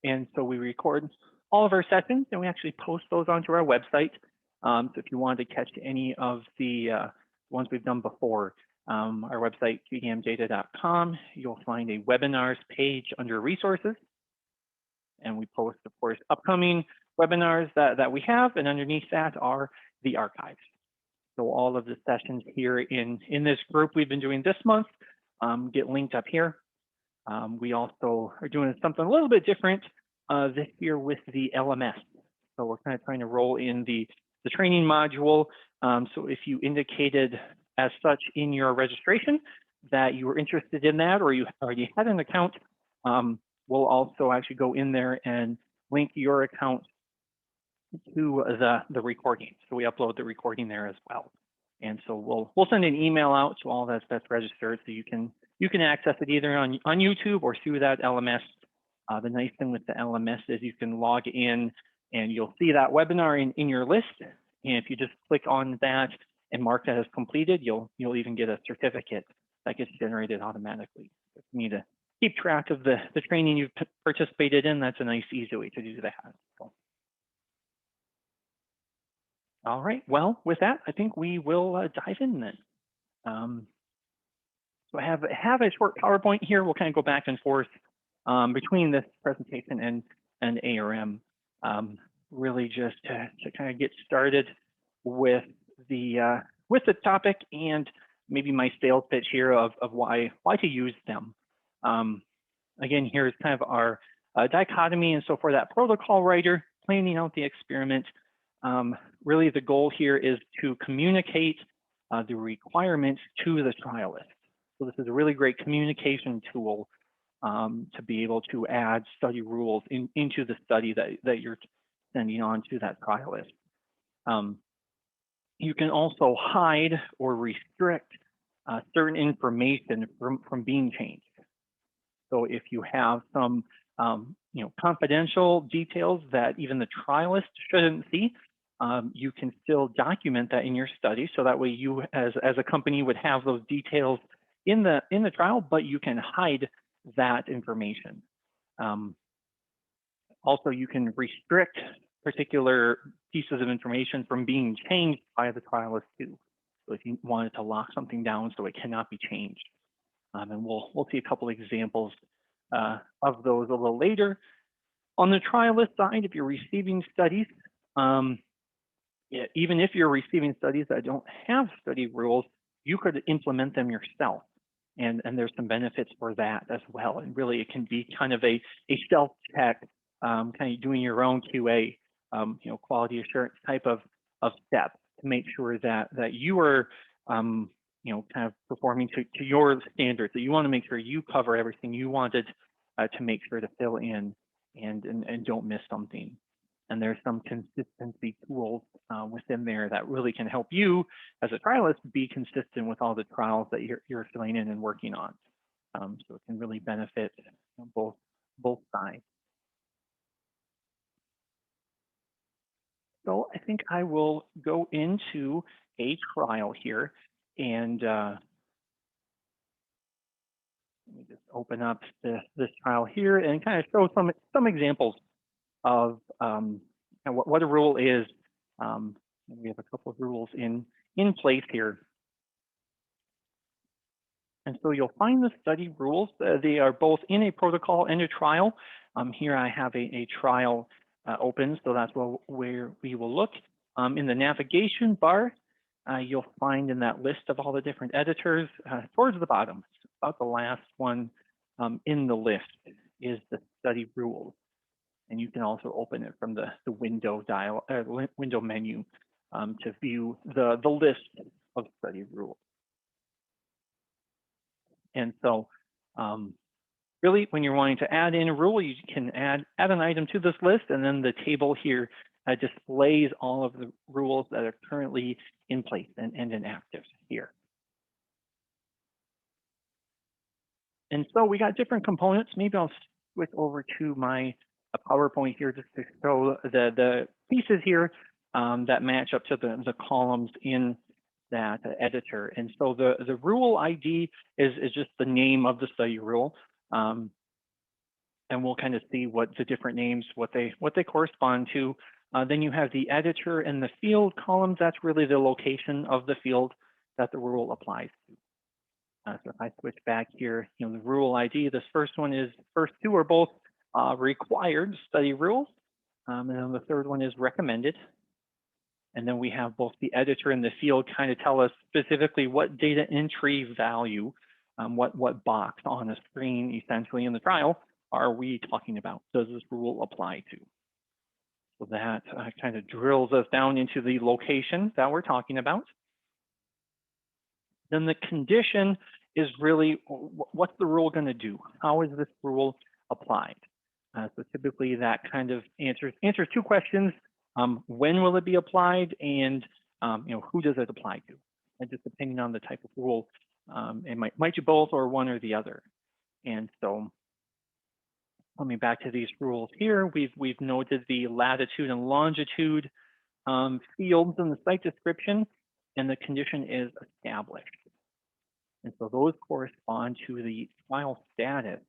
And so we record all of our sessions and we actually post those onto our website. So if you wanted to catch any of the ones we've done before, our website, qdmdata.com, you'll find a webinars page under resources. And we post, of course, upcoming webinars that we have, and underneath that are the archives. So all of the sessions here in this group we've been doing this month get linked up here. We also are doing something a little bit different this year with the LMS. So we're kind of trying to roll in the training module. So if you indicated as such in your registration that you were interested in that, or you already had an account, we'll also actually go in there and link your account to the recording. So we upload the recording there as well. And so we'll send an email out to all that's registered, so you can access it either on YouTube or through that LMS. The nice thing with the LMS is you can log in and you'll see that webinar in your list. And if you just click on that and mark that as completed, you'll even get a certificate that gets generated automatically. If you need to keep track of the training you've participated in, that's a nice, easy way to do that. So. All right, well, with that, I think we will dive in then. So I have a short PowerPoint here. We'll kind of go back and forth between this presentation and ARM, really just to kind of get started with the topic and maybe my sales pitch here of why to use them. Again, here's kind of our dichotomy, and so for that protocol writer planning out the experiment, really the goal here is to communicate the requirements to the trialist. So this is a really great communication tool to be able to add study rules into the study that you're sending on to that trialist. You can also hide or restrict certain information from being changed. So if you have some confidential details that even the trialist shouldn't see, you can still document that in your study. So that way you as a company would have those details in the trial, but you can hide that information. Also, you can restrict particular pieces of information from being changed by the trialist too. So if you wanted to lock something down so it cannot be changed. And we'll see a couple examples of those a little later. On the trialist side, if you're receiving studies, even if you're receiving studies that don't have study rules, you could implement them yourself. And there's some benefits for that as well. And really, it can be kind of a self-check, kind of doing your own QA, quality assurance type of step to make sure that you are, kind of performing to your standards. That you want to make sure you cover everything you wanted to make sure to fill in and don't miss something. And there's some consistency tools within there that really can help you as a trialist be consistent with all the trials that you're filling in and working on. So it can really benefit both sides. So I think I will go into a trial here, and let me just open up this trial here and kind of show some examples of what a rule is. We have a couple of rules in place here. And so you'll find the study rules. They are both in a protocol and a trial. Here I have a trial open, so that's where we will look. In the navigation bar, you'll find in that list of all the different editors, towards the bottom, about the last one in the list is the study rules. And you can also open it from the window window menu to view the list of study rules. And so really, when you're wanting to add in a rule, you can add an item to this list, and then the table here displays all of the rules that are currently in place and inactive here. And so we got different components. Maybe I'll switch over to my PowerPoint here just to show the pieces here that match up to the columns in that editor. And so the rule ID is just the name of the study rule. and we'll kind of see what the different names, what they correspond to. Then you have the editor and the field columns. That's really the location of the field that the rule applies to. So if I switch back here, the rule ID, this first one is, first two are both required study rules. And then the third one is recommended. And then we have both the editor and the field kind of tell us specifically what data entry value, what box on the screen, essentially in the trial, are we talking about? Does this rule apply to? So that kind of drills us down into the location that we're talking about. Then the condition is really, what's the rule going to do? How is this rule applied? So typically that kind of answers two questions. When will it be applied, and who does it apply to? And just depending on the type of rule, it might do both or one or the other. And so coming back to these rules here, we've noted the latitude and longitude fields in the site description, and the condition is established. And so those correspond to the trial status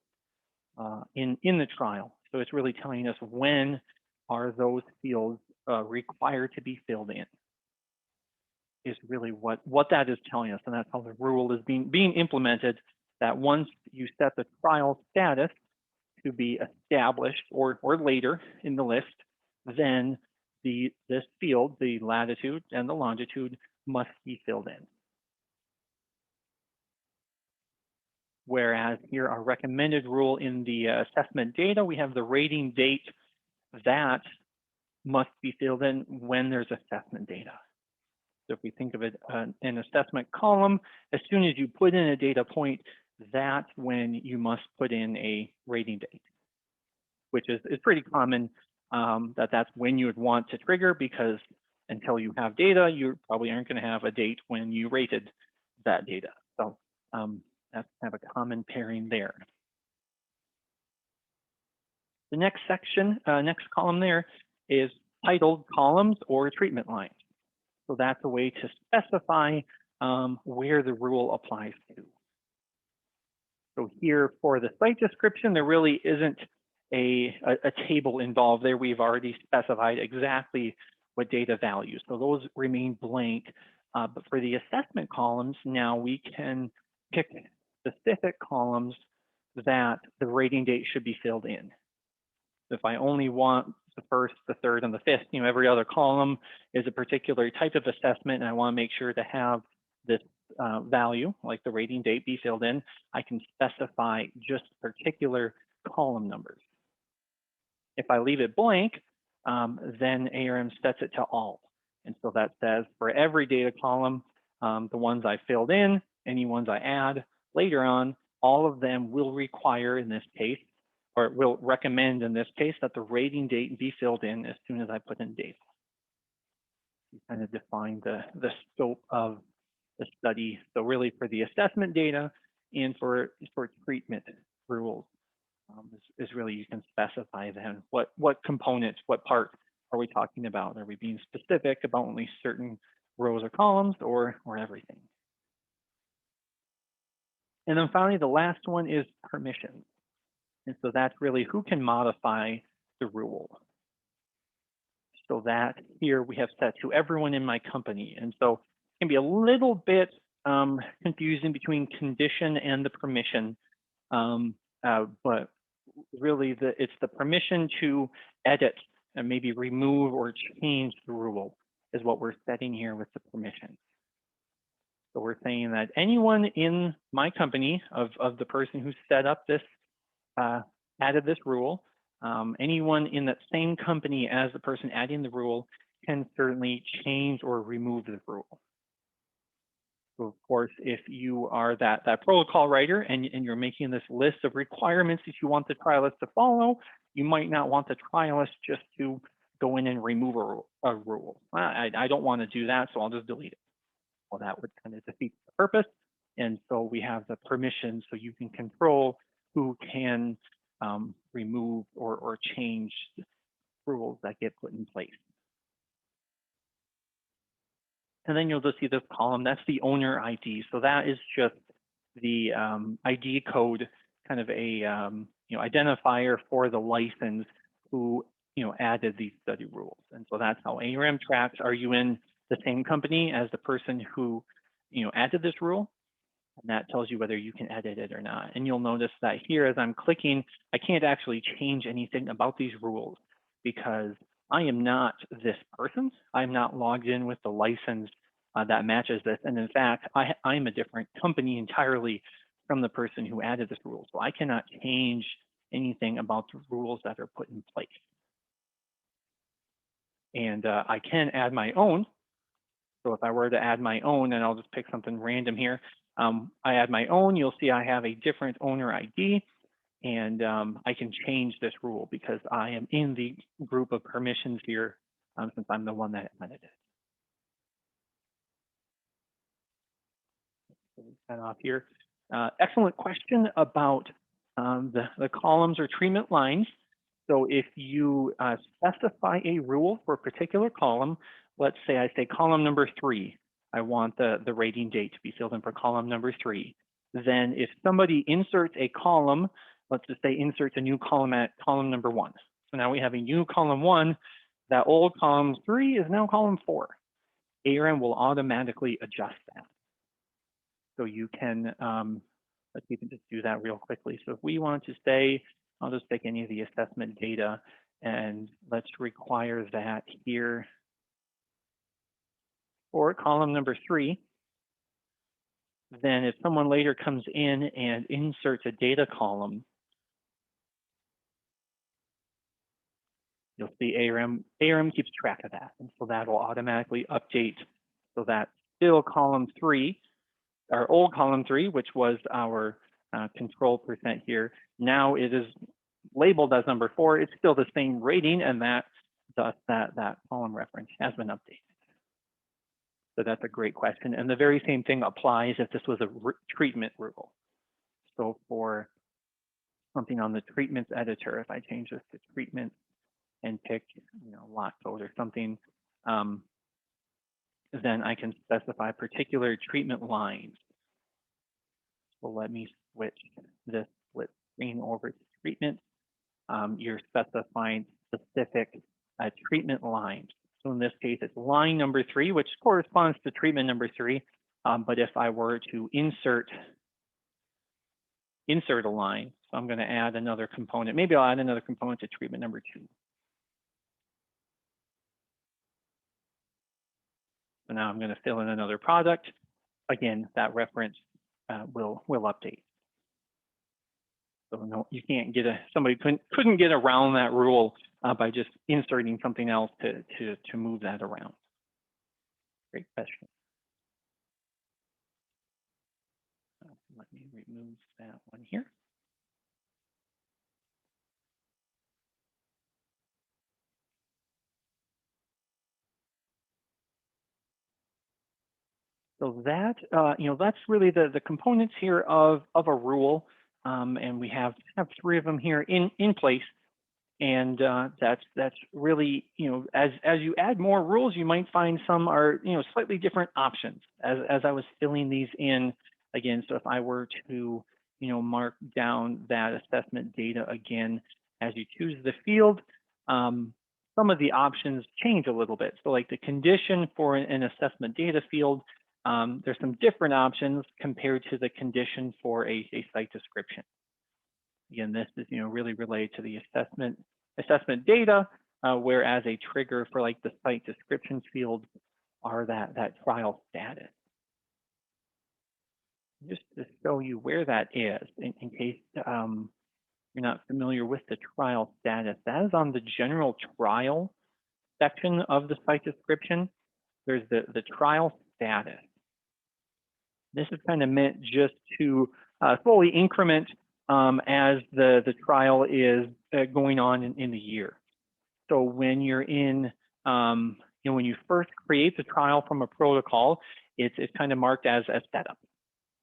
in the trial. So it's really telling us when are those fields required to be filled in, is really what that is telling us. And that's how the rule is being implemented, that once you set the trial status to be established or later in the list, then this field, the latitude and the longitude, must be filled in. Whereas here, our recommended rule in the assessment data, we have the rating date that must be filled in when there's assessment data. So if we think of it, an assessment column, as soon as you put in a data point, that's when you must put in a rating date, which is pretty common, that's when you would want to trigger, because until you have data, you probably aren't going to have a date when you rated that data. So that's kind of a common pairing there. The next section, next column there is titled columns or treatment lines. So that's a way to specify where the rule applies to. So here for the site description, there really isn't a table involved there. We've already specified exactly what data values. So those remain blank. But for the assessment columns, now we can pick specific columns that the rating date should be filled in. If I only want the first, the third, and the fifth, every other column is a particular type of assessment, and I want to make sure to have this value, like the rating date, be filled in, I can specify just particular column numbers. If I leave it blank, then ARM sets it to all. And so that says for every data column, the ones I filled in, any ones I add later on, all of them will require in this case, or will recommend in this case, that the rating date be filled in as soon as I put in data. You kind of define the scope of the study. So really for the assessment data and for treatment rules, is really you can specify then what components, what part are we talking about? Are we being specific about only certain rows or columns, or everything? And then finally, the last one is permissions. And so that's really who can modify the rule. So that here we have set to everyone in my company. And so it can be a little bit confusing between condition and the permission, but really it's the permission to edit and maybe remove or change the rule is what we're setting here with the permission. So we're saying that anyone in my company of the person who set up this, added this rule, anyone in that same company as the person adding the rule can certainly change or remove the rule. So of course, if you are that protocol writer and you're making this list of requirements that you want the trialist to follow, you might not want the trialist just to go in and remove a rule. I don't want to do that, so I'll just delete it. Well, that would kind of defeat the purpose. And so we have the permission so you can control who can remove or change rules that get put in place. And then you'll just see this column, that's the owner ID. So that is just the ID code, kind of a identifier for the license who added these study rules. And so that's how ARM tracks, are you in the same company as the person who added this rule? And that tells you whether you can edit it or not. And you'll notice that here, as I'm clicking, I can't actually change anything about these rules because I am not this person. I'm not logged in with the license that matches this. And in fact, I'm a different company entirely from the person who added this rule. So I cannot change anything about the rules that are put in place. And I can add my own. So if I were to add my own, and I'll just pick something random here, I add my own, you'll see I have a different owner ID, and I can change this rule because I am in the group of permissions here since I'm the one that added it. So we set off here. Excellent question about the columns or treatment lines. So if you specify a rule for a particular column, let's say I say column number 3, I want the rating date to be filled in for column number 3. Then if somebody inserts a column, let's just say inserts a new column at column number 1. So now we have a new column 1, that old column 3 is now column 4. ARM will automatically adjust that. So you can, let's even just do that real quickly. So if we want to say, I'll just take any of the assessment data and let's require that here for column number 3. Then if someone later comes in and inserts a data column, you'll see ARM keeps track of that. And so that will automatically update. So that's still column 3, our old column 3, which was our control percent here. Now it is labeled as number 4. It's still the same rating, and that column reference has been updated. So that's a great question. And the very same thing applies if this was a treatment rule. So for something on the treatments editor, if I change this to treatment and pick, lot code or something, then I can specify particular treatment lines. So let me switch this split screen over to treatment. You're specifying specific treatment lines. So in this case, it's line number 3, which corresponds to treatment number 3. But if I were to insert a line, so I'm going to add another component. Maybe I'll add another component to treatment number 2. So now I'm going to fill in another product. Again, that reference will update. So no, you can't get somebody couldn't get around that rule by just inserting something else to move that around. Great question. Let me remove that one here. So that that's really the components here of a rule, and we have 3 of them here in place. And that's really, as you add more rules, you might find some are, slightly different options as I was filling these in again. So if I were to, mark down that assessment data again, as you choose the field, some of the options change a little bit. So like the condition for an assessment data field, there's some different options compared to the condition for a site description. Again, this is really related to the assessment data, whereas a trigger for like the site description field are that trial status. Just to show you where that is, in case you're not familiar with the trial status, that is on the general trial section of the site description. There's the trial status. This is kind of meant just to slowly increment as the trial is going on in the year. So when you're in, when you first create the trial from a protocol, it's kind of marked as setup.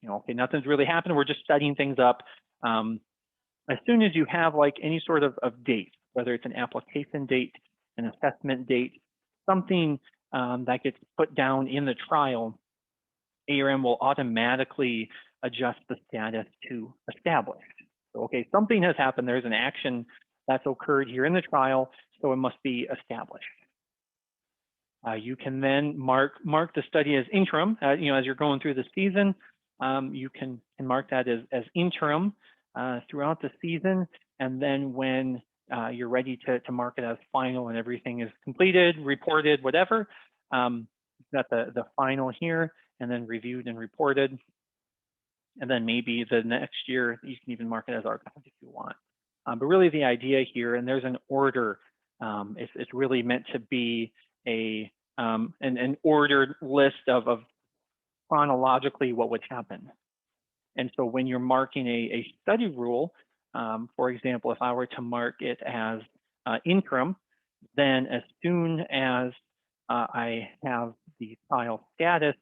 Okay, nothing's really happened. We're just setting things up. As soon as you have like any sort of date, whether it's an application date, an assessment date, something that gets put down in the trial, ARM will automatically adjust the status to established. So, okay, something has happened. There's an action that's occurred here in the trial, so it must be established. You can then mark the study as interim. As you're going through the season, you can mark that as interim throughout the season, and then when you're ready to mark it as final and everything is completed, reported, whatever, you've got the final here, and then reviewed and reported, and then maybe the next year you can even mark it as archived if you want. But really the idea here, and there's an order, it's really meant to be an ordered list of chronologically what would happen. And so when you're marking a study rule, for example, if I were to mark it as interim, then as soon as I have the trial status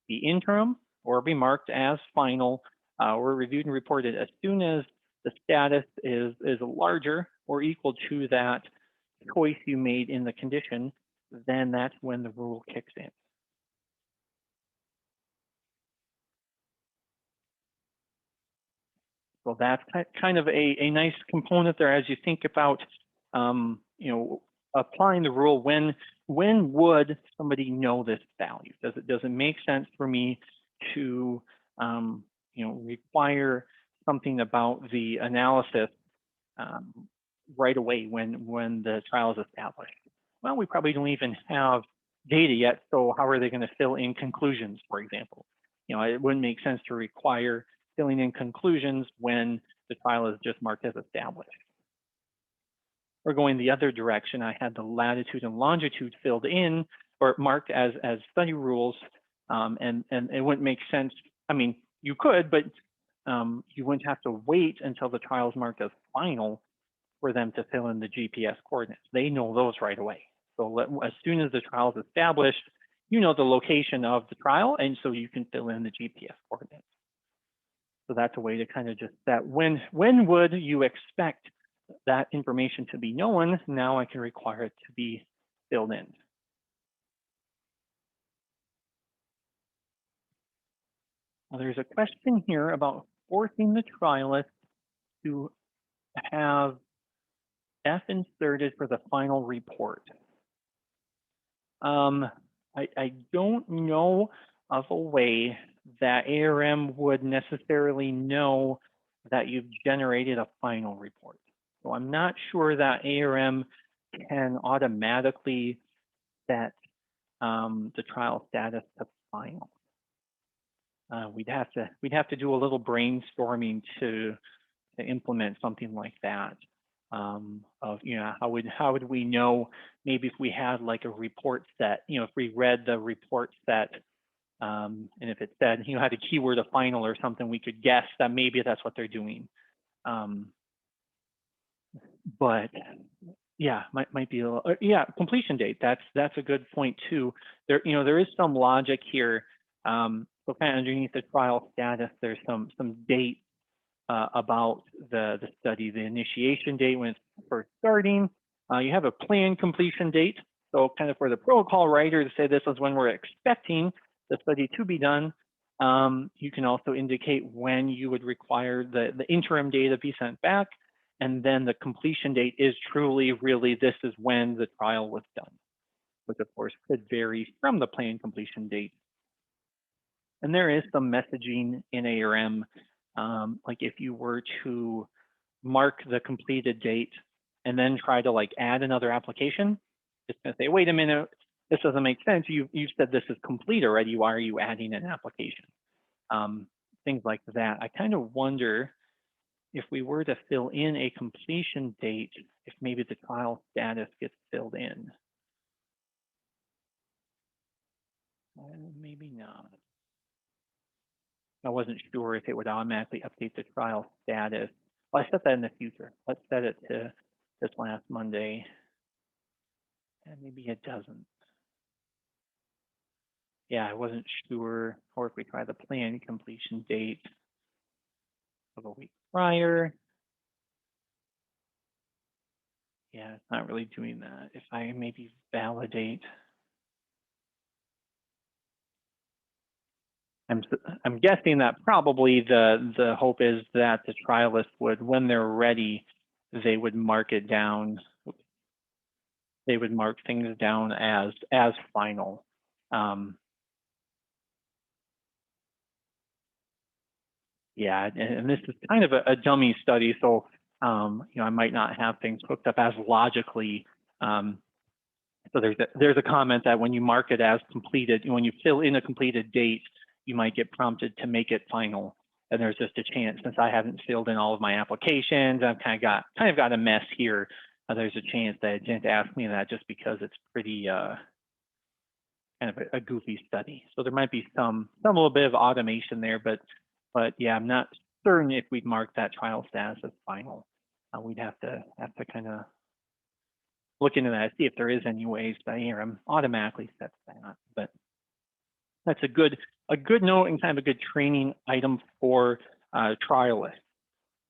be interim or be marked as final or reviewed and reported, as soon as the status is larger or equal to that choice you made in the condition, then that's when the rule kicks in. So that's kind of a nice component there as you think about, applying the rule. When would somebody know this value? Does it make sense for me to, require something about the analysis right away when the trial is established? Well, we probably don't even have data yet, so how are they going to fill in conclusions, for example? It wouldn't make sense to require filling in conclusions when the trial is just marked as established. Or going the other direction, I had the latitude and longitude filled in or marked as study rules, and it wouldn't make sense. I mean, you could, but you wouldn't have to wait until the trial is marked as final for them to fill in the GPS coordinates. They know those right away. So as soon as the trial is established, you know the location of the trial, and so you can fill in the GPS coordinates. So that's a way to kind of just that when would you expect that information to be known? Now I can require it to be filled in. Now there's a question here about forcing the trialist to have F inserted for the final report. I don't know of a way that ARM would necessarily know that you've generated a final report. So I'm not sure that ARM can automatically set the trial status to final. We'd have to do a little brainstorming to implement something like that. Of how would we know, maybe if we had like a report set, if we read the report set, and if it said had a keyword of final or something, we could guess that maybe that's what they're doing. But yeah, might be a little, completion date. That's a good point too. There is some logic here. So kind of underneath the trial status, there's some date about the study, the initiation date when it's first starting. You have a planned completion date. So kind of for the protocol writer to say this is when we're expecting the study to be done. You can also indicate when you would require the interim data be sent back. And then the completion date is truly, really, this is when the trial was done, which of course could vary from the planned completion date. And there is some messaging in ARM, like if you were to mark the completed date and then try to like add another application, it's going to say, wait a minute, this doesn't make sense. You said this is complete already. Why are you adding an application? Things like that. I kind of wonder if we were to fill in a completion date, if maybe the trial status gets filled in. Maybe not. I wasn't sure if it would automatically update the trial status. Well, I set that in the future. Let's set it to this last Monday. And maybe it doesn't. Yeah, I wasn't sure. Or if we try the planned completion date of a week prior. Yeah, it's not really doing that. If I maybe validate. I'm guessing that probably the hope is that the trialists would, when they're ready, they would mark it down. They would mark things down as final. Yeah, and this is kind of a dummy study, so I might not have things hooked up as logically. So there's a comment that when you mark it as completed, when you fill in a completed date, you might get prompted to make it final. And there's just a chance, since I haven't filled in all of my applications, I've kind of got a mess here. There's a chance that it didn't ask me that just because it's pretty kind of a goofy study. So there might be some little bit of automation there, but yeah, I'm not certain if we'd mark that trial status as final. We'd have to kind of look into that, see if there is any ways that interim automatically sets that. But that's a good note and kind of a good training item for trialists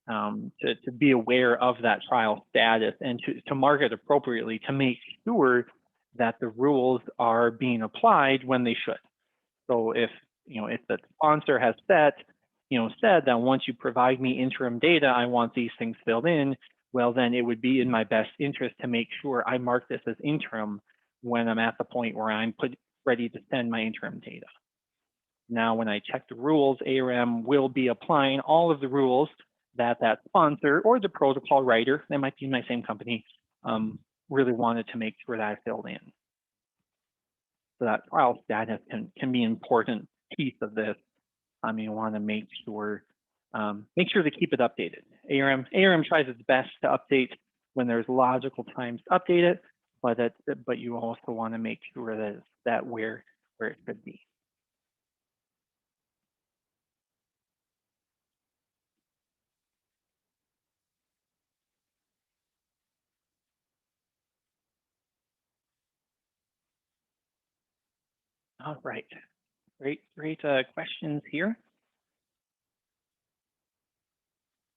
to be aware of that trial status and to mark it appropriately to make sure that the rules are being applied when they should. So if the sponsor has said that once you provide me interim data, I want these things filled in, well, then it would be in my best interest to make sure I mark this as interim when I'm at the point where I'm ready to send my interim data. Now, when I check the rules, ARM will be applying all of the rules that sponsor or the protocol writer, they might be in my same company, really wanted to make sure that I filled in. So that trial status can be an important piece of this. You want to make sure to keep it updated. ARM tries its best to update when there's logical times to update it, but you also want to make sure that it's where it should be. All right, great questions here.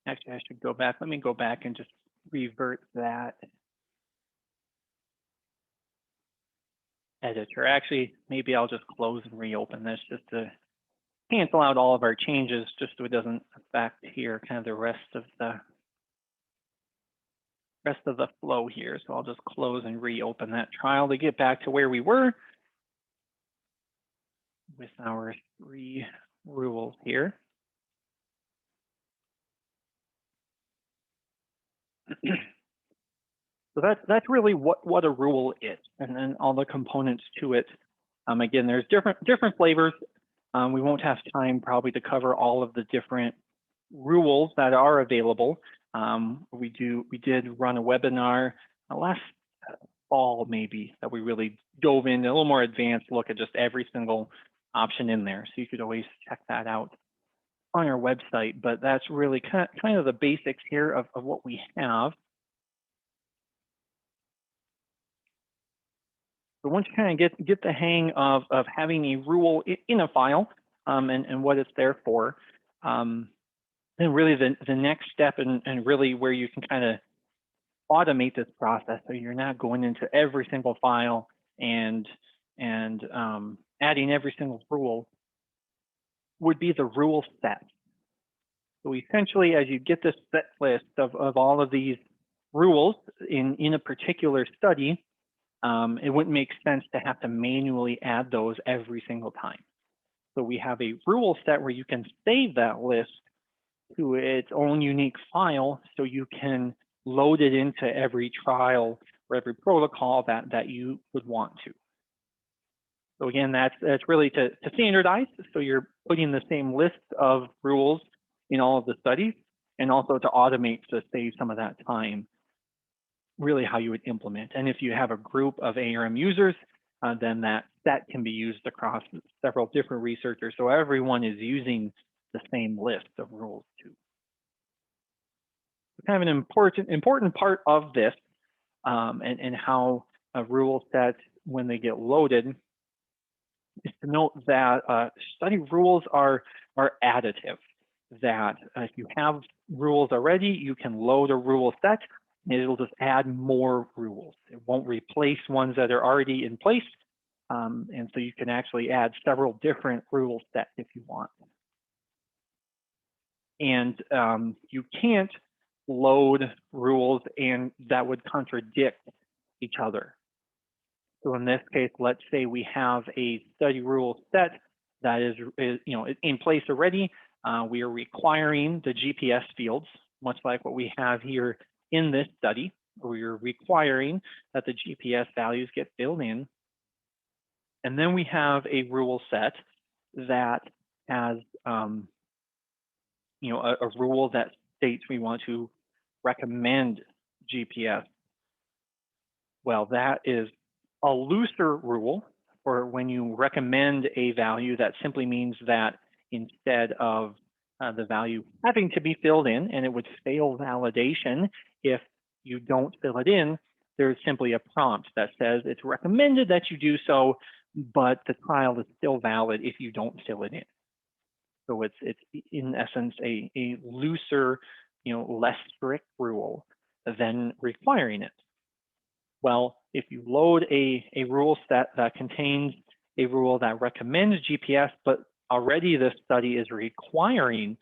Actually, I should go back. Let me go back and just revert that editor. Actually, maybe I'll just close and reopen this just to cancel out all of our changes, just so it doesn't affect here kind of the rest of the flow here. So I'll just close and reopen that trial to get back to where we were with our 3 rules here. So that's really what a rule is, and then all the components to it. Again, there's different flavors. We won't have time probably to cover all of the different rules that are available. We did run a webinar last fall maybe that we really dove into a little more advanced look at just every single option in there. So you could always check that out on our website, but that's really kind of the basics here of what we have. So once you kind of get the hang of having a rule in a file and what it's there for, then really the next step and really where you can kind of automate this process so you're not going into every single file and adding every single rule would be the rule set. So essentially, as you get this set list of all of these rules in a particular study, it wouldn't make sense to have to manually add those every single time. So we have a rule set where you can save that list to its own unique file so you can load it into every trial or every protocol that you would want to. So again, that's really to standardize. So you're putting the same list of rules in all of the studies, and also to automate to save some of that time, really how you would implement. And if you have a group of ARM users, then that can be used across several different researchers. So everyone is using the same list of rules too. Kind of an important part of this and how a rule set, when they get loaded, is to note that study rules are additive. That if you have rules already, you can load a rule set and it'll just add more rules. It won't replace ones that are already in place. And so you can actually add several different rule sets if you want. And you can't load rules and that would contradict each other. So in this case, let's say we have a study rule set that is in place already. We are requiring the GPS fields, much like what we have here in this study. We are requiring that the GPS values get filled in. And then we have a rule set that has a rule that states we want to recommend GPS. Well, that is a looser rule for when you recommend a value. That simply means that instead of the value having to be filled in, and it would fail validation if you don't fill it in, there's simply a prompt that says it's recommended that you do so, but the trial is still valid if you don't fill it in. So it's in essence a looser, less strict rule than requiring it. Well, if you load a rule set that contains a rule that recommends GPS, but already the study is requiring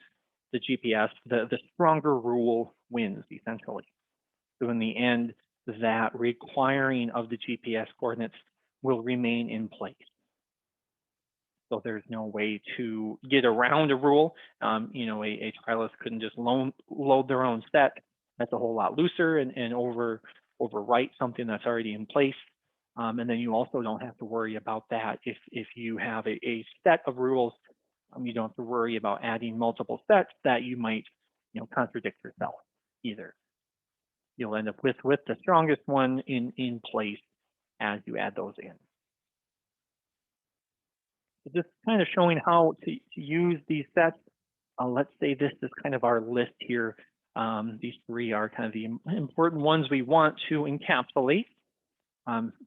the GPS, the stronger rule wins essentially. So in the end, that requiring of the GPS coordinates will remain in place. So there's no way to get around a rule. A trialist couldn't just load their own set. That's a whole lot looser and overwrite something that's already in place. And then you also don't have to worry about that if you have a set of rules. You don't have to worry about adding multiple sets that you might contradict yourself either. You'll end up with the strongest one in place as you add those in. Just kind of showing how to use these sets. Let's say this is kind of our list here. These three are kind of the important ones we want to encapsulate.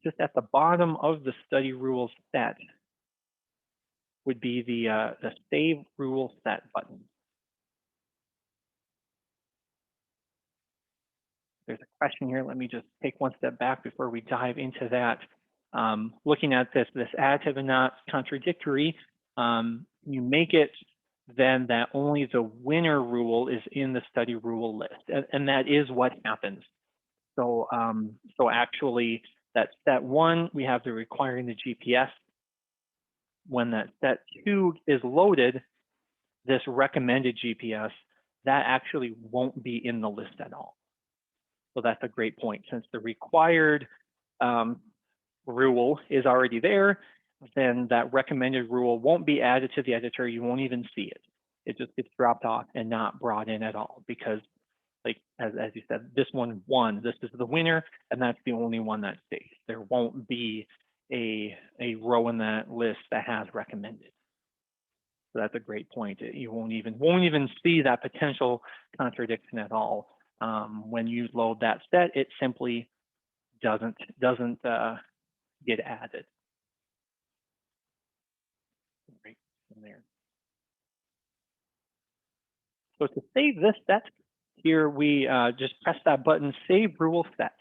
Just at the bottom of the study rules set would be the Save Rule Set button. There's a question here. Let me just take one step back before we dive into that. Looking at this additive and not contradictory, you make it then that only the winner rule is in the study rule list, and that is what happens. So, actually, that step one, we have the requiring the GPS. When that step two is loaded, this recommended GPS, that actually won't be in the list at all. So that's a great point. Since the required rule is already there, then that recommended rule won't be added to the editor. You won't even see it. It just gets dropped off and not brought in at all because, like as you said, this one won. This is the winner, and that's the only one that stays. There won't be a row in that list that has recommended. So that's a great point. You won't even see that potential contradiction at all. When you load that set, it simply doesn't get added. Right from there. So to save this set, here we just press that button, Save Rule Set.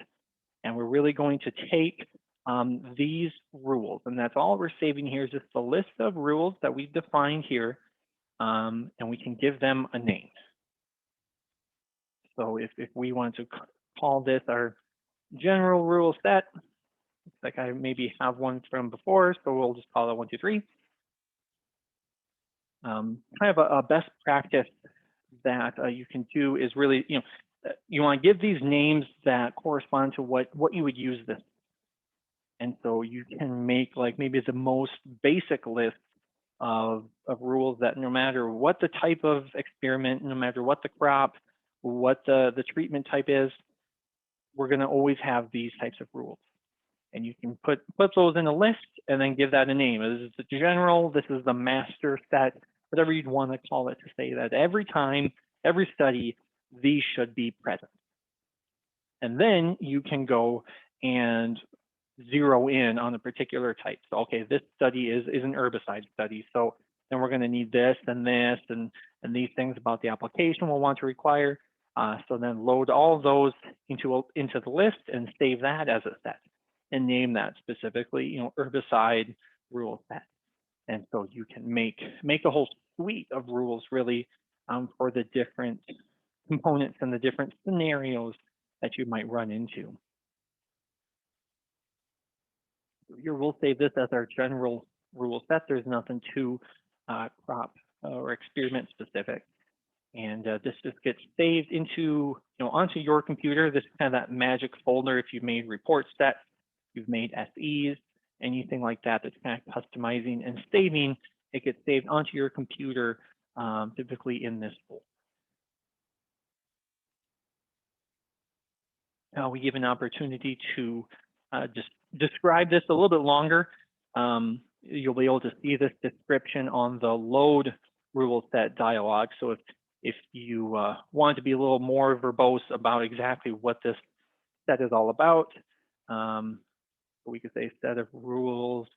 And we're really going to take these rules. And that's all we're saving here is just the list of rules that we've defined here. And we can give them a name. So if we want to call this our general rule set, like I maybe have one from before, so we'll just call it 1, 2, 3. Kind of a best practice that you can do is really, you want to give these names that correspond to what you would use this. And so you can make like maybe the most basic list of rules that no matter what the type of experiment, no matter what the crop, what the treatment type is, we're going to always have these types of rules. And you can put those in a list and then give that a name. This is the general, this is the master set, whatever you'd want to call it, to say that every time, every study, these should be present. And then you can go and zero in on a particular type. So, okay, this study is an herbicide study. So then we're going to need this and this and these things about the application we'll want to require. So then load all of those into the list and save that as a set. and name that specifically, herbicide rule set. And so you can make a whole suite of rules really for the different components and the different scenarios that you might run into. Here we'll save this as our general rule set. There's nothing too crop or experiment specific. And this just gets saved into, onto your computer. This is kind of that magic folder if you've made report sets, you've made SEs, anything like that that's kind of customizing and saving, it gets saved onto your computer, typically in this folder. Now we give an opportunity to just describe this a little bit longer. You'll be able to see this description on the load rule set dialog. So if you want to be a little more verbose about exactly what this set is all about, we could say set of rules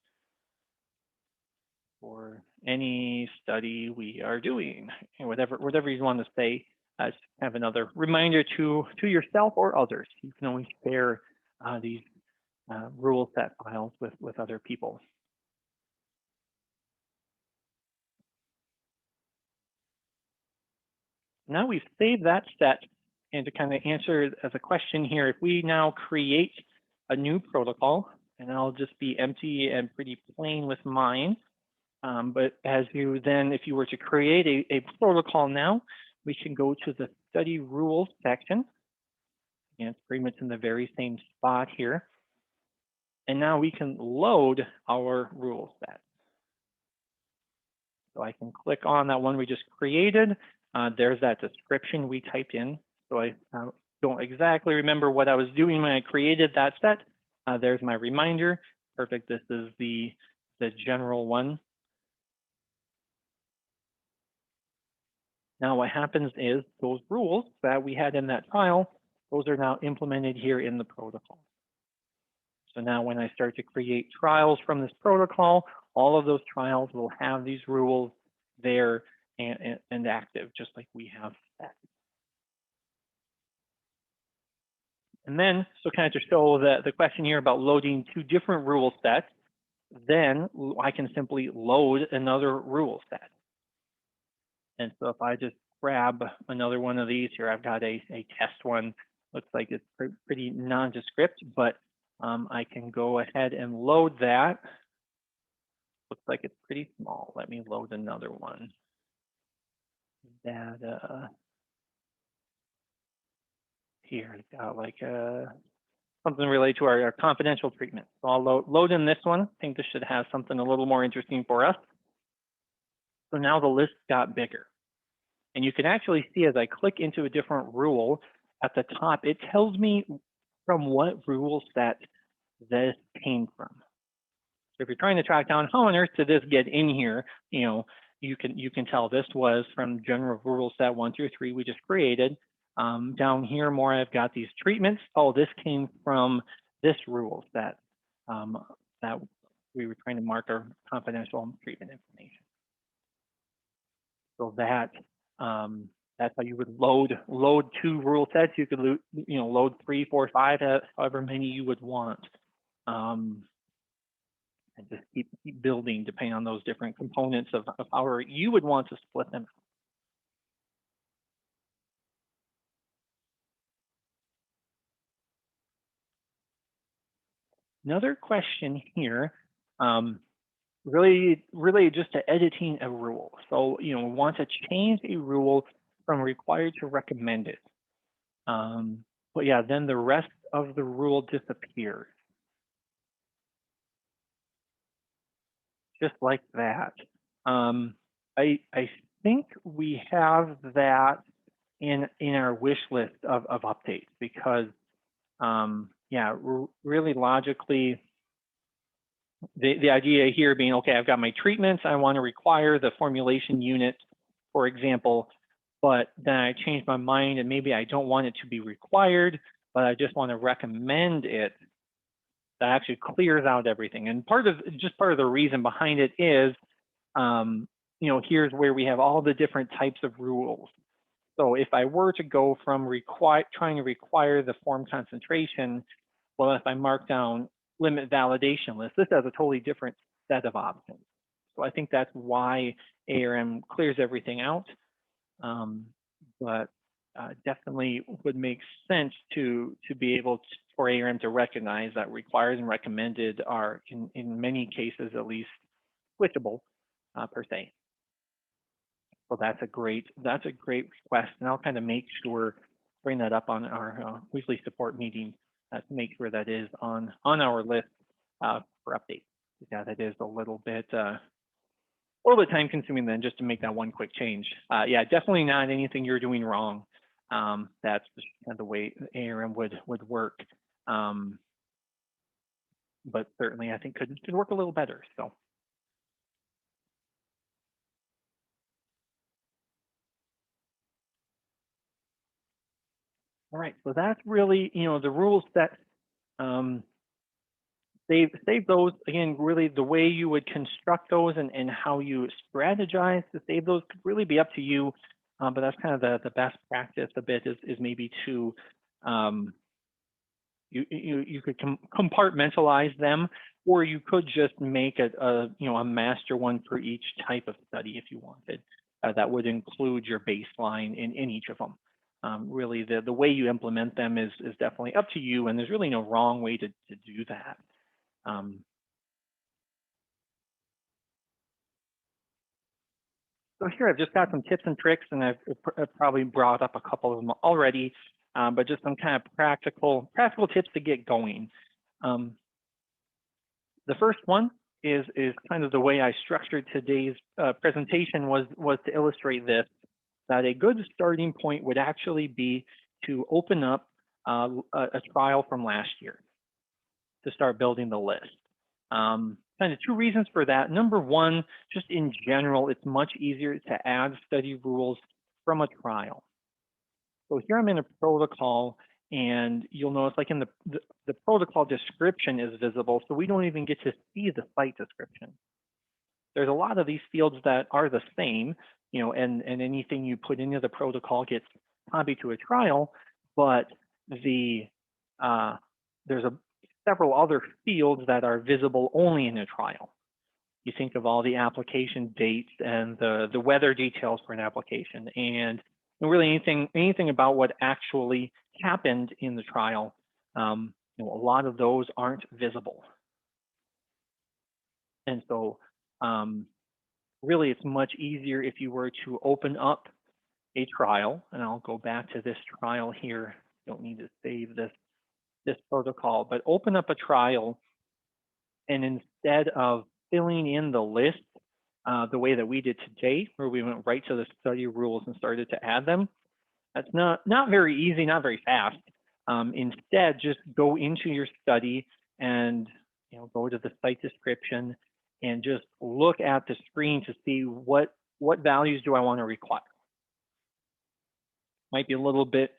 for any study we are doing, and whatever you want to say. As have another reminder to yourself or others. You can always share these rule set files with other people. Now we've saved that set, and to kind of answer as a question here, if we now create a new protocol, and I'll just be empty and pretty plain with mine, but as you then, if you were to create a protocol now, we can go to the study rules section, and it's pretty much in the very same spot here. And now we can load our rule set. So I can click on that one we just created. There's that description we typed in. So I don't exactly remember what I was doing when I created that set. There's my reminder. Perfect. This is the general one. Now what happens is those rules that we had in that file, those are now implemented here in the protocol. So now when I start to create trials from this protocol, all of those trials will have these rules there and active, just like we have set. And then, so kind of to show the question here about loading two different rule sets, then I can simply load another rule set. And so if I just grab another one of these here, I've got a test one. Looks like it's pretty nondescript, but I can go ahead and load that. Looks like it's pretty small. Let me load another one. That here, it's got like something related to our confidential treatment. So I'll load in this one. I think this should have something a little more interesting for us. So now the list got bigger. And you can actually see as I click into a different rule at the top, it tells me from what rule set this came from. So if you're trying to track down how on earth did this get in here, you can tell this was from general rule set 1 through 3 we just created. Down here more, I've got these treatments. Oh, this came from this rule set that we were trying to mark our confidential treatment information. So that's how you would load two rule sets. You could load 3, 4, 5, however many you would want, and just keep building depending on those different components of how you would want to split them. Another question here, really just to editing a rule. So, we want to change a rule from required to recommended. But yeah, then the rest of the rule disappears. Just like that. I think we have that in our wish list of updates because, yeah, really logically, the idea here being, okay, I've got my treatments, I want to require the formulation unit, for example, but then I change my mind and maybe I don't want it to be required, but I just want to recommend it. That actually clears out everything. And part of the reason behind it is, here's where we have all the different types of rules. So if I were to go from trying to require the form concentration, well, if I mark down limit validation list, this has a totally different set of options. So I think that's why ARM clears everything out. But definitely would make sense to be able to, for ARM to recognize that required and recommended are in many cases at least switchable per se. So that's a great request, and I'll kind of make sure bring that up on our weekly support meeting to make sure that is on our list for updates. Yeah, that is a little bit time consuming then just to make that one quick change. Yeah, definitely not anything you're doing wrong. That's just kind of the way ARM would work. But certainly I think could work a little better. So. All right, so that's really, the rules that save those. Again, really the way you would construct those and how you strategize to save those could really be up to you. But that's kind of the best practice a bit is maybe to, you could compartmentalize them, or you could just make a master one for each type of study if you wanted. That would include your baseline in each of them. Really, the way you implement them is definitely up to you, and there's really no wrong way to do that. So here I've just got some tips and tricks, and I've probably brought up a couple of them already, but just some kind of practical tips to get going. The first one is kind of the way I structured today's presentation was to illustrate this, that a good starting point would actually be to open up a trial from last year to start building the list. Kind of two reasons for that. Number one, just in general, it's much easier to add study rules from a trial. So here I'm in a protocol, and you'll notice like in the protocol description is visible, so we don't even get to see the site description. There's a lot of these fields that are the same, and anything you put into the protocol gets copied to a trial, but there's several other fields that are visible only in a trial. You think of all the application dates and the weather details for an application, and really anything about what actually happened in the trial. A lot of those aren't visible. And so really it's much easier if you were to open up a trial, and I'll go back to this trial here. Don't need to save this protocol, but open up a trial, and instead of filling in the list the way that we did today, where we went right to the study rules and started to add them, that's not very easy, not very fast. Instead, just go into your study and go to the site description and just look at the screen to see what values do I want to require. Might be a little bit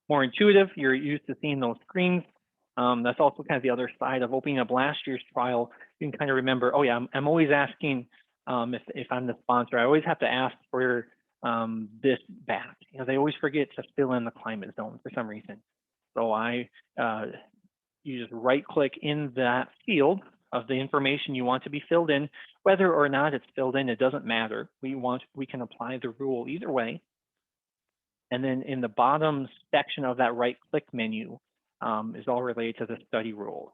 more intuitive. You're used to seeing those screens. That's also kind of the other side of opening up last year's trial. You can kind of remember, oh yeah, I'm always asking if I'm the sponsor, I always have to ask for this back. They always forget to fill in the climate zone for some reason. So you just right click in that field of the information you want to be filled in. Whether or not it's filled in, it doesn't matter. We can apply the rule either way. And then in the bottom section of that right click menu is all related to the study rules.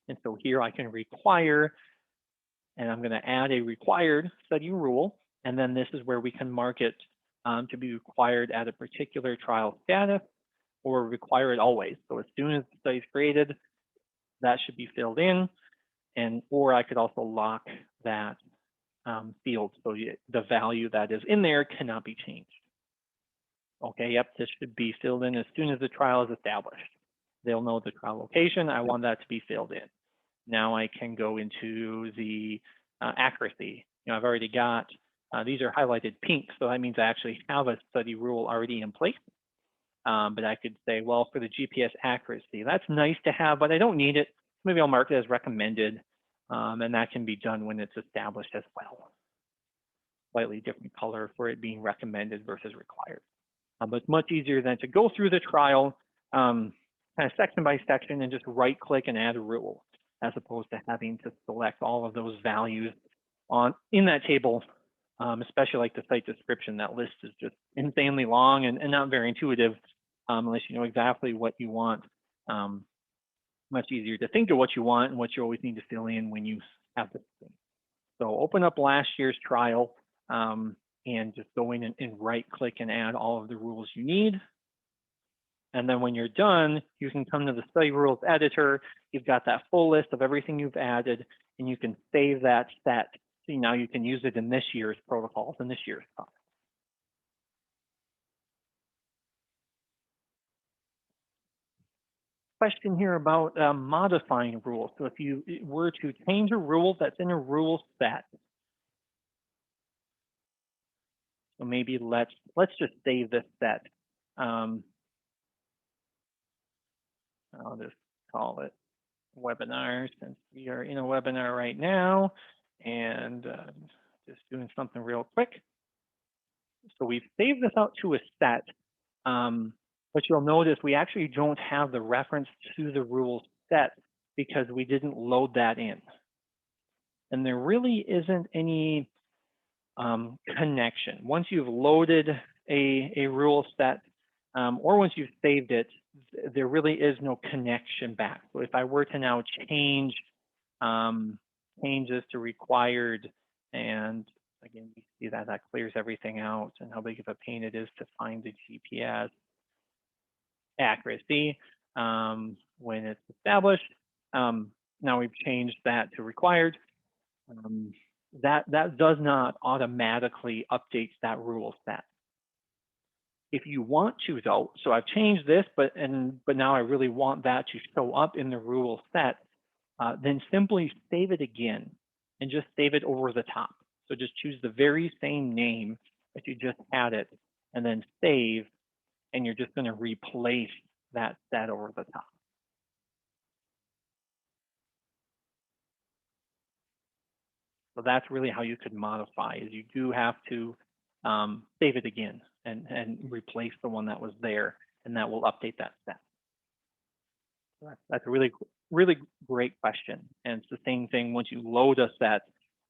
And so here I can require, and I'm going to add a required study rule. And then this is where we can mark it to be required at a particular trial status or require it always. So as soon as the study is created, that should be filled in. Or I could also lock that field so the value that is in there cannot be changed. Okay, yep, this should be filled in as soon as the trial is established. They'll know the trial location. I want that to be filled in. Now I can go into the accuracy. I've already got, these are highlighted pink, so that means I actually have a study rule already in place. But I could say, well, for the GPS accuracy, that's nice to have, but I don't need it. Maybe I'll mark it as recommended, and that can be done when it's established as well. Slightly different color for it being recommended versus required. But it's much easier than to go through the trial, kind of section by section and just right click and add a rule, as opposed to having to select all of those values in that table, especially like the site description. That list is just insanely long and not very intuitive unless you know exactly what you want. Much easier to think of what you want and what you always need to fill in when you have this thing. So open up last year's trial and just go in and right click and add all of the rules you need. And then when you're done, you can come to the study rules editor. You've got that full list of everything you've added, and you can save that set. See, now you can use it in this year's protocols and this year's stuff. Question here about modifying rules. So if you were to change a rule that's in a rule set, so maybe let's just save this set. I'll just call it webinar since we are in a webinar right now, and just doing something real quick. So we've saved this out to a set, but you'll notice we actually don't have the reference to the rules set because we didn't load that in. And there really isn't any connection. Once you've loaded a rule set, or once you've saved it, there really is no connection back. So if I were to now change this to required, and again, you see that clears everything out and how big of a pain it is to find the GPS accuracy when it's established. Now we've changed that to required. That does not automatically update that rule set. If you want to though, so I've changed this, but now I really want that to show up in the rule set, then simply save it again and just save it over the top. So just choose the very same name that you just had it and then save, and you're just going to replace that set over the top. So that's really how you could modify, is you do have to save it again and replace the one that was there, and that will update that set. So that's a really, really great question. And it's the same thing once you load a set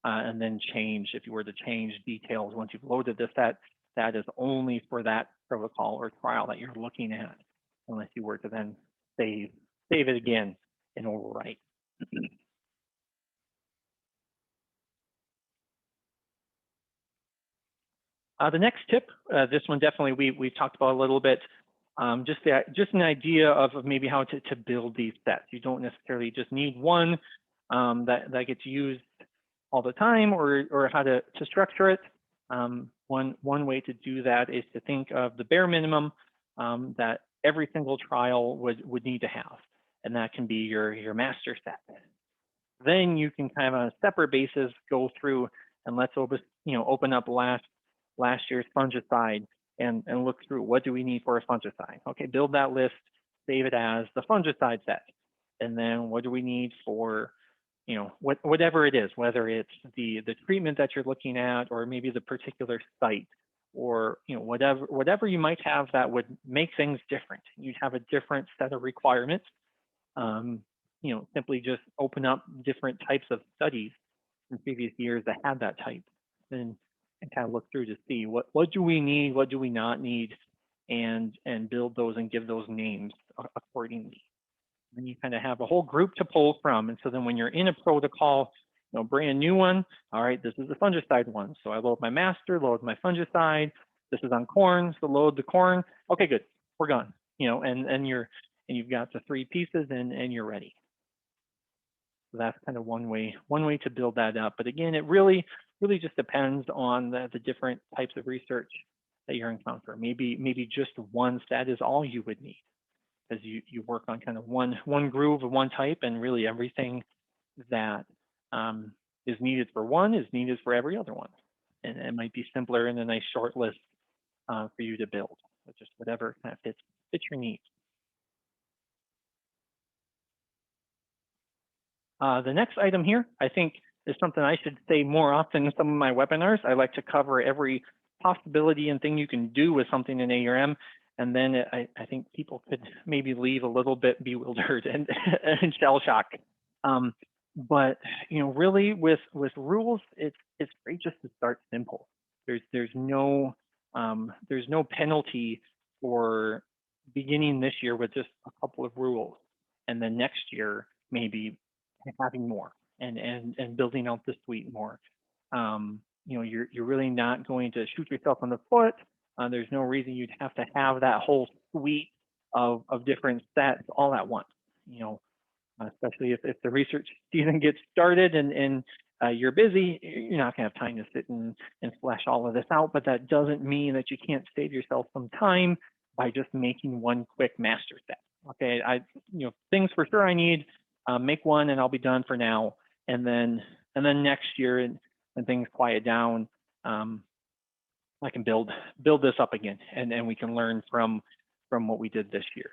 and then change, if you were to change details, once you've loaded the set, that is only for that protocol or trial that you're looking at, unless you were to then save it again and overwrite. The next tip, this one definitely we've talked about a little bit, just an idea of maybe how to build these sets. You don't necessarily just need one that gets used all the time, or how to structure it. One way to do that is to think of the bare minimum that every single trial would need to have, and that can be your master set. Then you can kind of on a separate basis go through and let's open up last year's fungicide and look through what do we need for a fungicide. Okay, build that list, save it as the fungicide set, and then what do we need for whatever it is, whether it's the treatment that you're looking at, or maybe the particular site, or whatever you might have that would make things different. You'd have a different set of requirements. Simply just open up different types of studies from previous years that had that type, and kind of look through to see what do we need, what do we not need, and build those and give those names accordingly. And you kind of have a whole group to pull from. And so then when you're in a protocol, brand new one, all right, this is the fungicide one. So I load my master, load my fungicide. This is on corn, so load the corn. Okay, good, we're gone. And you've got the 3 pieces and you're ready. So that's kind of one way to build that up. But again, it really just depends on the different types of research that you're encountering. Maybe just one set is all you would need, because you work on kind of one groove of one type, and really everything that is needed for one is needed for every other one. And it might be simpler in a nice short list for you to build, just whatever kind of fits your needs. The next item here, I think, is something I should say more often in some of my webinars. I like to cover every possibility and thing you can do with something in ARM, And then I think people could maybe leave a little bit bewildered and, and shell shocked. But really with rules, it's great just to start simple. There's no penalty for beginning this year with just a couple of rules, and then next year maybe having more and building out the suite more. You're really not going to shoot yourself in the foot. There's no reason you'd have to have that whole suite of different sets all at once. Especially if the research season gets started and you're busy, you're not going to have time to sit and flesh all of this out. But that doesn't mean that you can't save yourself some time by just making one quick master set. Okay, things for sure I need, make one and I'll be done for now. And then next year, and when things quiet down, I can build this up again, and we can learn from what we did this year.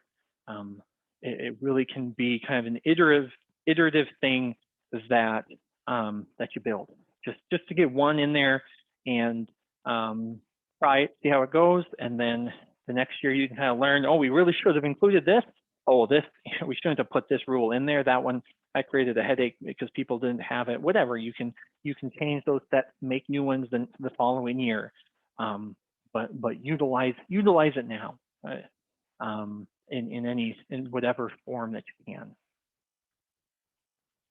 It really can be kind of an iterative thing that you build, just to get one in there and try it, see how it goes, and then the next year you can kind of learn, oh, we really should have included this. Oh, this we shouldn't have put this rule in there. That one, I created a headache because people didn't have it. Whatever, you can change those sets, make new ones the following year, but utilize it now. In whatever form that you can.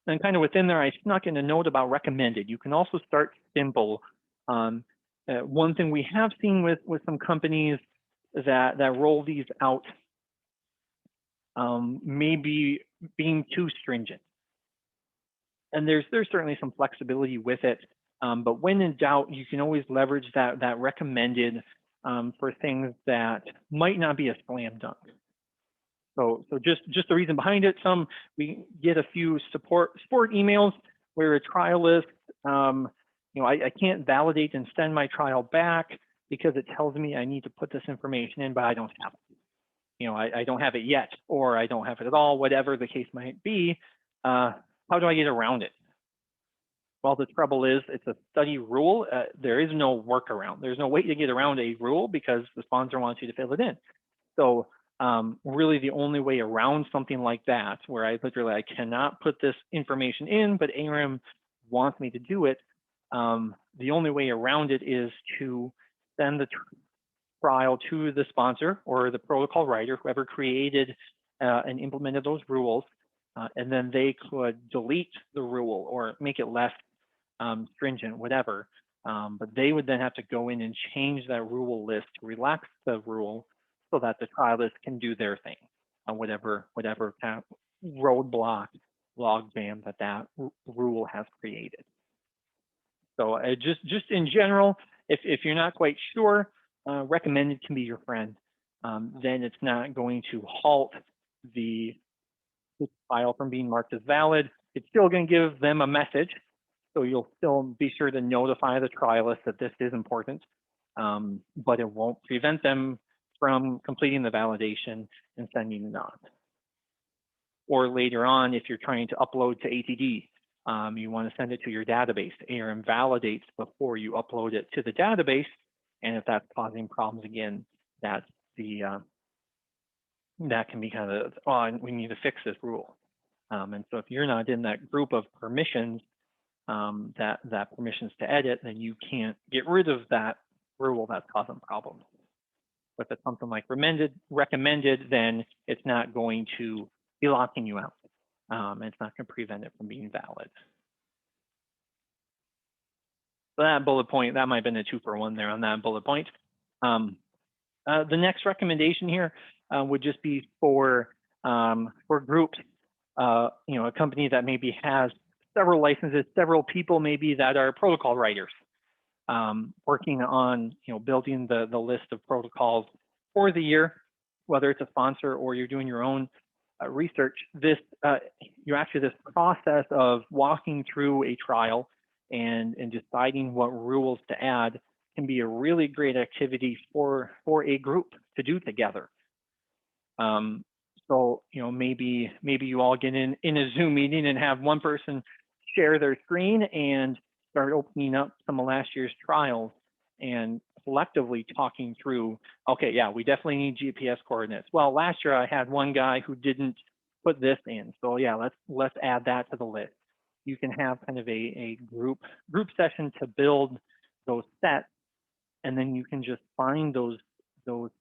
And kind of within there, I snuck in a note about recommended. You can also start simple. One thing we have seen with some companies that roll these out maybe being too stringent. And there's certainly some flexibility with it. But when in doubt, you can always leverage that recommended for things that might not be a slam dunk. So just the reason behind it, we get a few support emails where a trialist, I can't validate and send my trial back because it tells me I need to put this information in, but I don't have it. I don't have it yet, or I don't have it at all, whatever the case might be. How do I get around it? Well, the trouble is it's a study rule. There is no workaround. There's no way to get around a rule because the sponsor wants you to fill it in. So really the only way around something like that, where I cannot put this information in, but ARIM wants me to do it, the only way around it is to send the trial to the sponsor or the protocol writer, whoever created and implemented those rules, and then they could delete the rule or make it less stringent, whatever. But they would then have to go in and change that rule list to relax the rule so that the trialist can do their thing on whatever kind of roadblock logjam that rule has created. So just in general, if you're not quite sure, recommended can be your friend. Then it's not going to halt the file from being marked as valid. It's still going to give them a message. So you'll still be sure to notify the trialist that this is important, but it won't prevent them from completing the validation and sending it on. Or later on, if you're trying to upload to ATD, you want to send it to your database. ARM validates before you upload it to the database, and if that's causing problems again, that's that can be kind of, oh, we need to fix this rule. And so if you're not in that group of permissions, that permissions to edit, then you can't get rid of that rule that's causing problems. But if it's something like recommended, then it's not going to be locking you out. It's not going to prevent it from being valid. So that bullet point, that might have been a 2-for-1 there on that bullet point. The next recommendation here would just be for groups, a company that maybe has several licenses, several people maybe that are protocol writers, working on building the list of protocols for the year, whether it's a sponsor or you're doing your own research. This process of walking through a trial and deciding what rules to add can be a really great activity for a group to do together. So maybe you all get in a Zoom meeting and have one person share their screen and start opening up some of last year's trials and collectively talking through, okay, yeah, we definitely need GPS coordinates. Well, last year I had one guy who didn't put this in, so yeah, let's add that to the list. You can have kind of a group session to build those sets, and then you can just find those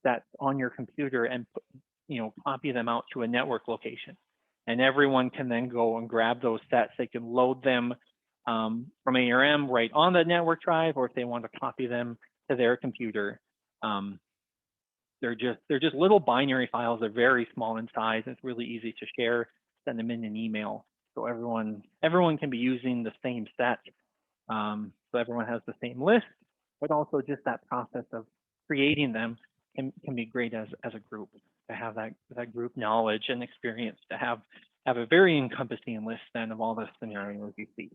sets on your computer and put, copy them out to a network location. And everyone can then go and grab those sets. They can load them from ARM right on the network drive, or if they want to copy them to their computer. They're just little binary files. They're very small in size. It's really easy to share. Send them in an email, so everyone can be using the same set. So everyone has the same list, but also just that process of creating them can be great as a group, to have that group knowledge and experience, to have a very encompassing list then of all the scenarios you see.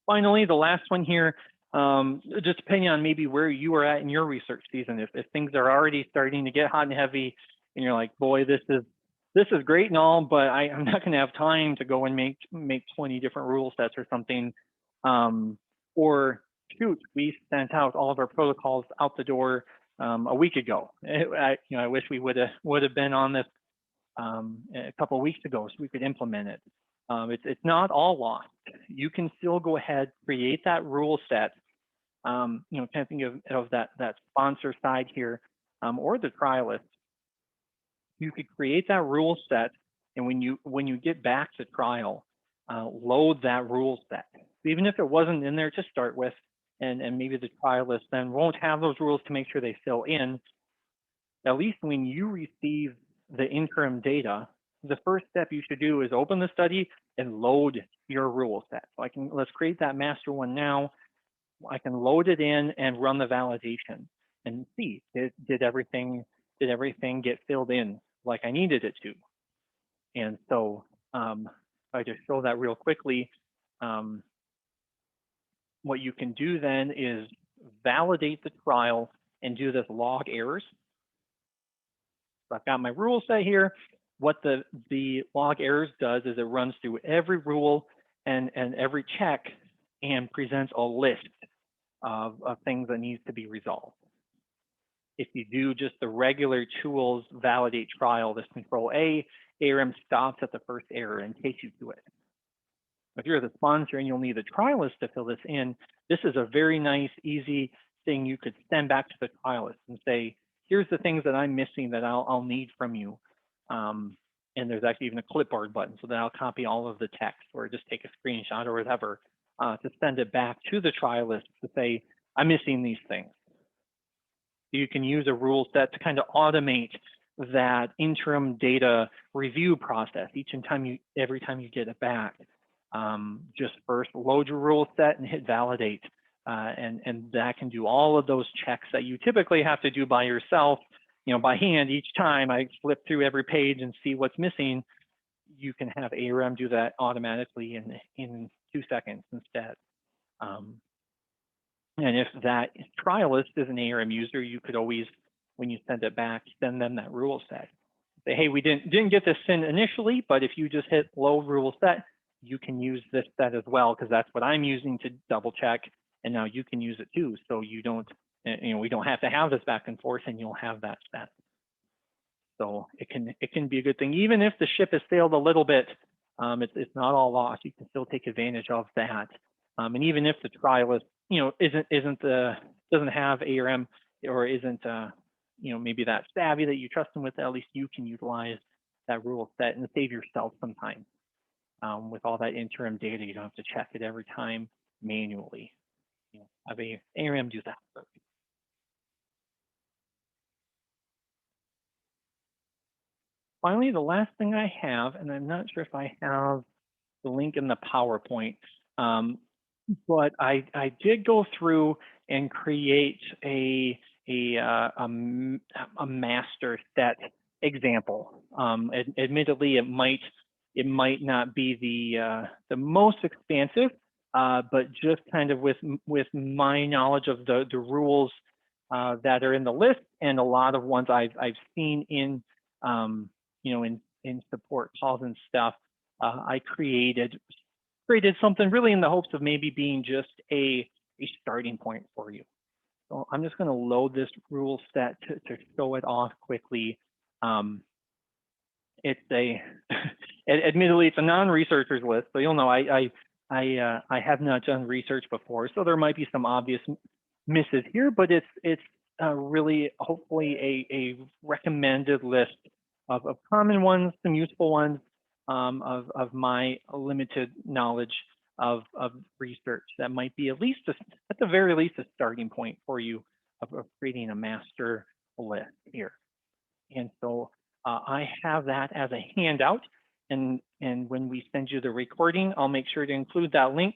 Finally, the last one here, just depending on maybe where you are at in your research season, if things are already starting to get hot and heavy, and you're like, boy, this is great and all, but I'm not going to have time to go and make 20 different rule sets or something. Or shoot, we sent out all of our protocols out the door a week ago. I wish we would have been on this a couple of weeks ago so we could implement it. It's not all lost. You can still go ahead, create that rule set. Kind of think of that sponsor side here, or the trialist. You could create that rule set, and when you get back to trial, load that rule set. So even if it wasn't in there to start with, and maybe the trialist then won't have those rules to make sure they fill in, at least when you receive the interim data, the first step you should do is open the study and load your rule set. So let's create that master one now. I can load it in and run the validation and see, did everything get filled in like I needed it to? And so I just show that real quickly. What you can do then is validate the trial and do this log errors. So I've got my rule set here. What the log errors does is it runs through every rule and every check and presents a list of things that needs to be resolved. If you do just the regular tools validate trial, this control A, ARM stops at the first error and takes you to it. If you're the sponsor and you'll need the trialist to fill this in, this is a very nice, easy thing you could send back to the trialist and say, here's the things that I'm missing that I'll need from you. And there's actually even a clipboard button, so that I'll copy all of the text or just take a screenshot or whatever to send it back to the trialist to say, I'm missing these things. You can use a rule set to kind of automate that interim data review process every time you get it back. Just first load your rule set and hit validate. And that can do all of those checks that you typically have to do by yourself, by hand each time. I flip through every page and see what's missing. You can have ARM do that automatically in 2 seconds instead. And if that trialist is an ARM user, you could always, when you send it back, send them that rule set. Say, hey, we didn't get this in initially, but if you just hit load rule set, you can use this set as well, because that's what I'm using to double check, and now you can use it too. So you don't, we don't have to have this back and forth, and you'll have that set. So it can be a good thing, even if the ship has sailed a little bit. It's not all lost. You can still take advantage of that. And even if the trialist, doesn't have ARM or isn't, maybe that savvy that you trust them with, at least you can utilize that rule set and save yourself some time. With all that interim data, you don't have to check it every time manually. Have ARM do that. Finally, the last thing I have, and I'm not sure if I have the link in the PowerPoint, but I did go through and create a master set example. Admittedly, it might not be the most expansive, but just kind of with my knowledge of the rules that are in the list, and a lot of ones I've seen in in support calls and stuff, I created something really in the hopes of maybe being just a a starting point for you. So I'm just going to load this rule set to show it off quickly. It's a, admittedly, it's a non-researchers list, so you'll know I have not done research before, so there might be some obvious misses here, but it's really hopefully a recommended list of common ones, some useful ones, of my limited knowledge of research that might be at least, at the very least, a starting point for you of creating a master list here. And so I have that as a handout, and when we send you the recording, I'll make sure to include that link.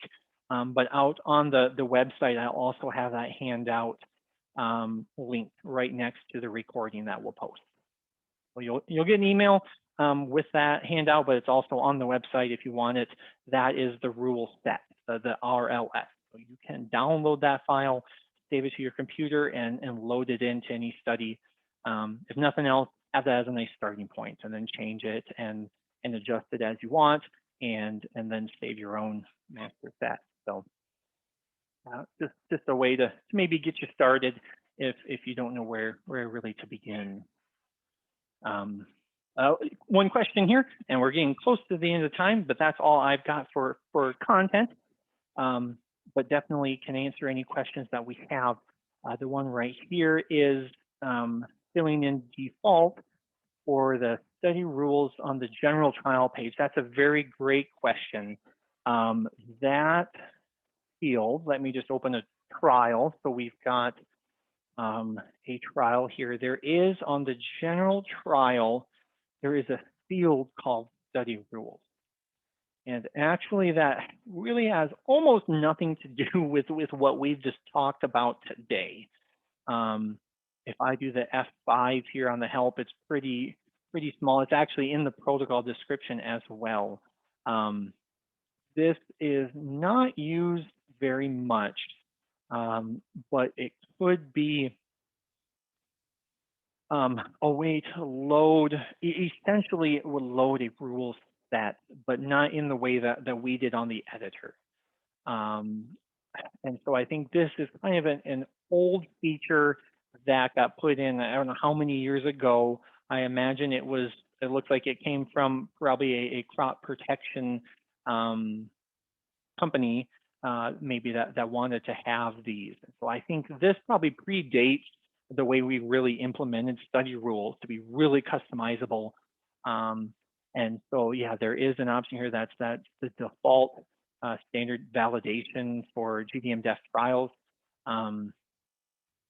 But out on the website, I'll also have that handout link right next to the recording that we'll post. So you'll get an email with that handout, but it's also on the website if you want it. That is the rule set, the RLS. So you can download that file, save it to your computer, and load it into any study. If nothing else, have that as a nice starting point, and then change it and adjust it as you want, and then save your own master set. So just a way to maybe get you started if you don't know where really to begin. One question here, and we're getting close to the end of the time, but that's all I've got for content. But definitely can answer any questions that we have. The one right here is filling in default for the study rules on the general trial page. That's a very great question. That field, let me just open a trial. So we've got a trial here. There is on the general trial, there is a field called study rules. And actually that really has almost nothing to do with what we've just talked about today. If I do the F5 here on the help, it's pretty small. It's actually in the protocol description as well. This is not used very much, but it could be a way to load, essentially it would load a rule set, but not in the way that we did on the editor. And so I think this is kind of an old feature that got put in, I don't know how many years ago. I imagine it looks like it came from probably a crop protection company, maybe that wanted to have these. So I think this probably predates the way we really implemented study rules to be really customizable. And so, yeah, there is an option here that's the default standard validation for GDM-DEF trials.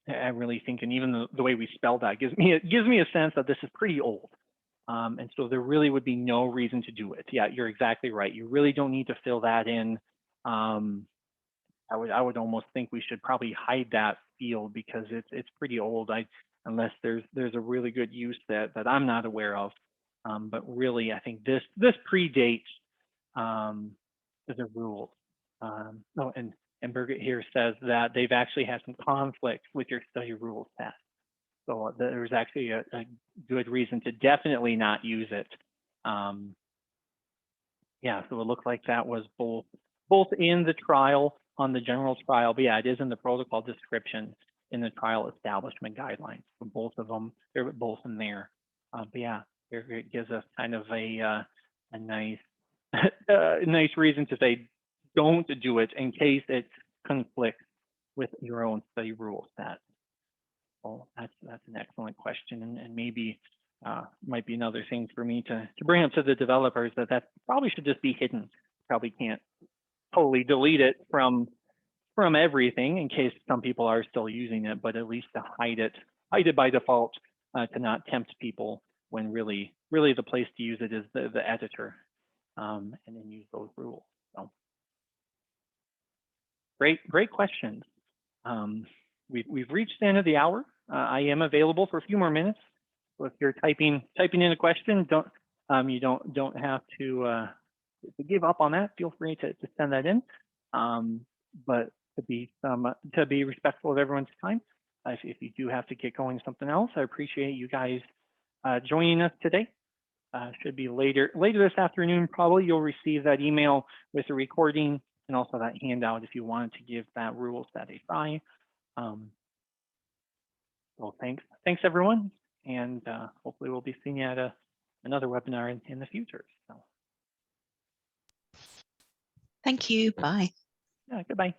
I really think, and even the way we spell that gives me a sense that this is pretty old. And so there really would be no reason to do it. Yeah, you're exactly right. You really don't need to fill that in. I would almost think we should probably hide that field because it's pretty old. Unless there's a really good use that I'm not aware of. But really, I think this predates the rules. Oh, and Birgit here says that they've actually had some conflict with your study rules test. So there's actually a good reason to definitely not use it. Yeah, so it looked like that was both in the trial on the general trial, but yeah, it is in the protocol description in the trial establishment guidelines. So both of them, they're both in there. But yeah, it gives us kind of a nice nice reason to say don't do it in case it conflicts with your own study rule set. Well, that's an excellent question, and maybe might be another thing for me to bring up to the developers that probably should just be hidden. Probably can't totally delete it from everything in case some people are still using it, but at least to hide it by default to not tempt people when really the place to use it is the editor, and then use those rules. So great questions. We've reached the end of the hour. I am available for a few more minutes. So if you're typing in a question, you don't have to give up on that. Feel free to send that in. But to be respectful of everyone's time, if you do have to get going something else, I appreciate you guys joining us today. Should be later this afternoon. Probably you'll receive that email with a recording and also that handout if you wanted to give that rule set a try. Well, thanks everyone, and hopefully we'll be seeing you at another webinar in the future. So, Thank you. Bye. yeah, goodbye.